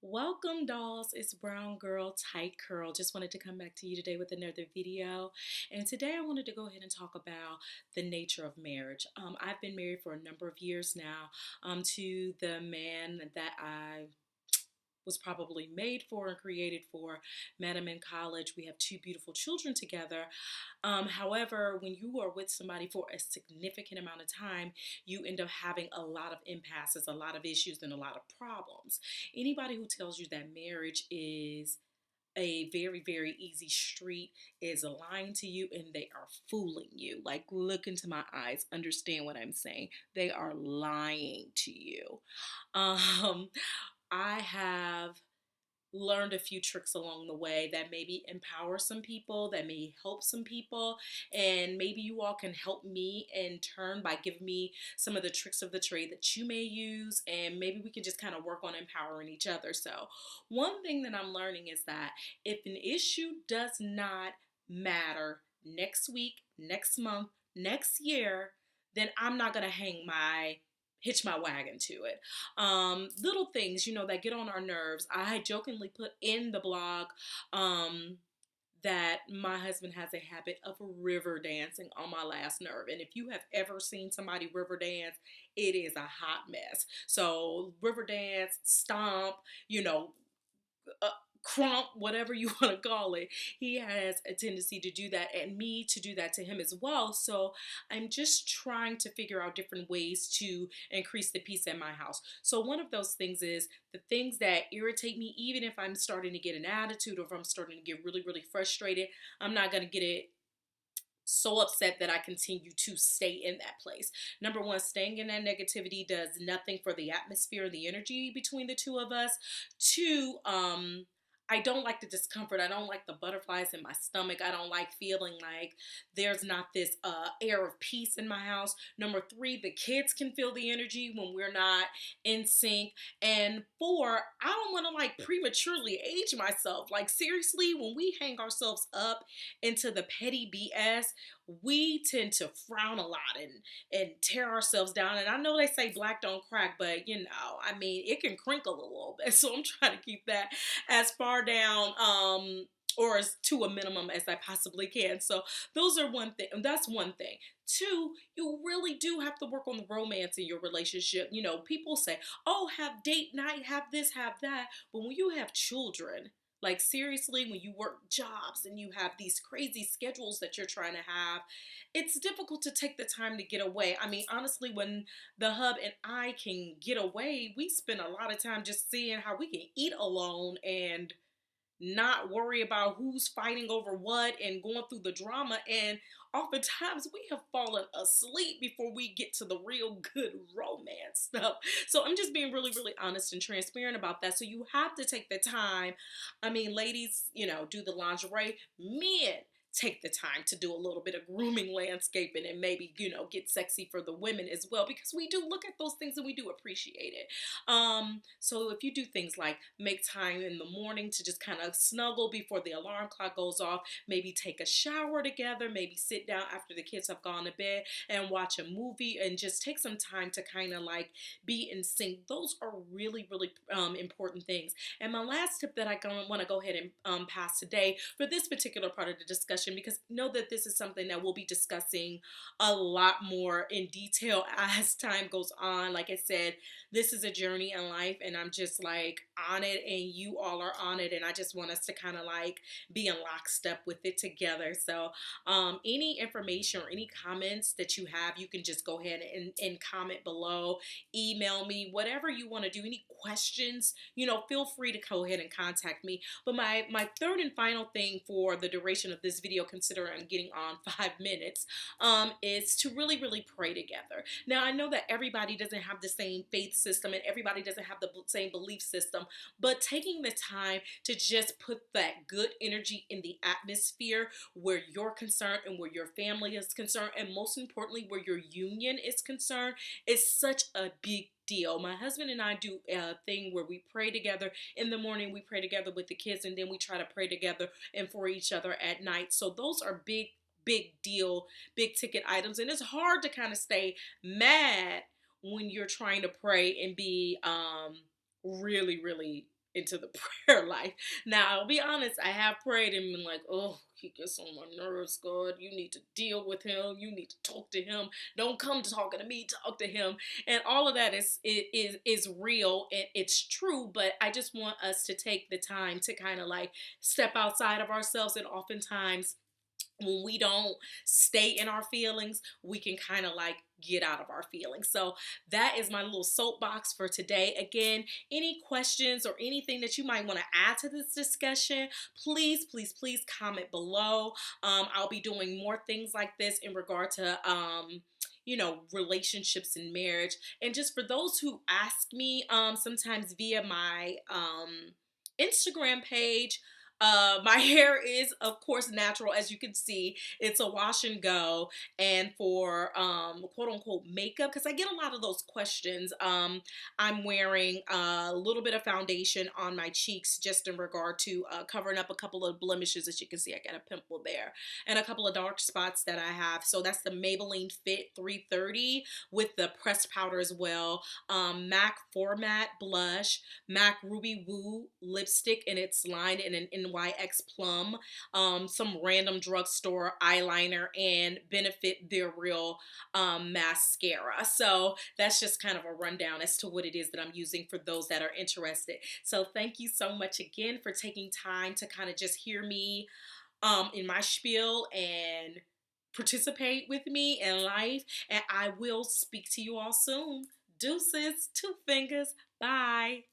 Welcome, dolls. It's Brown Girl Tight Curl. Just wanted to come back to you today with another video. And today I wanted to go ahead and talk about the nature of marriage. I've been married for a number of years now to the man that I was probably made for and created for. Met him in college. We have two beautiful children together. However, when you are with somebody for a significant amount of time, you end up having a lot of impasses, a lot of issues, and a lot of problems. Anybody who tells you that marriage is a very, very easy street is lying to you, and they are fooling you. Like, look into my eyes, understand what I'm saying. They are lying to you. Um, I have learned a few tricks along the way that maybe empower some people, that may help some people, and maybe you all can help me in turn by giving me some of the tricks of the trade that you may use, and maybe we can just kind of work on empowering each other. So one thing that I'm learning is that if an issue does not matter next week, next month, next year, then I'm not going to hitch my wagon to it. Little things, that get on our nerves. I jokingly put in the blog that my husband has a habit of river dancing on my last nerve. And if you have ever seen somebody river dance, it is a hot mess. So river dance, stomp, uh, crump, whatever you want to call it. He has a tendency to do that, and me to do that to him as well. So I'm just trying to figure out different ways to increase the peace in my house. So one of those things is the things that irritate me, even if I'm starting to get an attitude or if I'm starting to get really, really frustrated, I'm not going to get it so upset that I continue to stay in that place. Number one, staying in that negativity does nothing for the atmosphere, the energy between the two of us. Two, I don't like the discomfort. I don't like the butterflies in my stomach. I don't like feeling like there's not this air of peace in my house. Number three, the kids can feel the energy when we're not in sync. And four, I don't want to like prematurely age myself. Like, seriously, when we hang ourselves up into the petty BS, we tend to frown a lot and tear ourselves down. And I know they say black don't crack, but I mean, it can crinkle a little bit. So I'm trying to keep that as far down or as to a minimum as I possibly can. So those are one thing. That's one thing. Two, you really do have to work on the romance in your relationship. People say, "Oh, have date night, have this, have that." But when you have children, like, seriously, when you work jobs and you have these crazy schedules that you're trying to have, it's difficult to take the time to get away. I mean, honestly, when the hub and I can get away, we spend a lot of time just seeing how we can eat alone and not worry about who's fighting over what and going through the drama. And oftentimes we have fallen asleep before we get to the real good romance stuff. So I'm just being really, really honest and transparent about that. So you have to take the time. I mean, ladies, do the lingerie. Men, take the time to do a little bit of grooming, landscaping, and maybe, get sexy for the women as well, because we do look at those things and we do appreciate it. So if you do things like make time in the morning to just kind of snuggle before the alarm clock goes off, maybe take a shower together, maybe sit down after the kids have gone to bed and watch a movie and just take some time to kind of like be in sync. Those are really, really important things. And my last tip that I want to go ahead and pass today for this particular part of the discussion, because know that this is something that we'll be discussing a lot more in detail as time goes on. Like I said, this is a journey in life, and I'm just like on it, and you all are on it, and I just want us to kind of like be in lockstep with it together. So any information or any comments that you have, you can just go ahead and comment below, email me, whatever you want to do. Any questions, feel free to go ahead and contact me. But my third and final thing for the duration of this video, considering I'm getting on 5 minutes, is to really, really pray together. Now, I know that everybody doesn't have the same faith system and everybody doesn't have the same belief system, but taking the time to just put that good energy in the atmosphere where you're concerned and where your family is concerned, and most importantly, where your union is concerned, is such a big deal. My husband and I do a thing where we pray together in the morning, we pray together with the kids, and then we try to pray together and for each other at night. So those are big deal, big ticket items, and it's hard to kind of stay mad when you're trying to pray and be really, really into the prayer life. Now, I'll be honest, I have prayed and been like, oh, he gets on my nerves, God. You need to deal with him. You need to talk to him. Don't come to talking to me, talk to him. And all of that is real and it's true, but I just want us to take the time to kind of like step outside of ourselves. And oftentimes when we don't stay in our feelings, we can kind of like get out of our feelings. So that is my little soapbox for today. Again, any questions or anything that you might want to add to this discussion, please, please, please comment below. I'll be doing more things like this in regard to relationships and marriage. And just for those who ask me sometimes via my Instagram page, my hair is of course natural, as you can see. It's a wash and go. And for quote unquote makeup, because I get a lot of those questions, I'm wearing a little bit of foundation on my cheeks just in regard to covering up a couple of blemishes. As you can see, I got a pimple there and a couple of dark spots that I have. So that's the Maybelline Fit 330 with the pressed powder as well. MAC Format blush, MAC Ruby Woo lipstick, and it's lined in an NYX Plum, some random drugstore eyeliner, and Benefit They're Real mascara. So that's just kind of a rundown as to what it is that I'm using for those that are interested. So thank you so much again for taking time to kind of just hear me in my spiel and participate with me in life. And I will speak to you all soon. Deuces, two fingers, bye.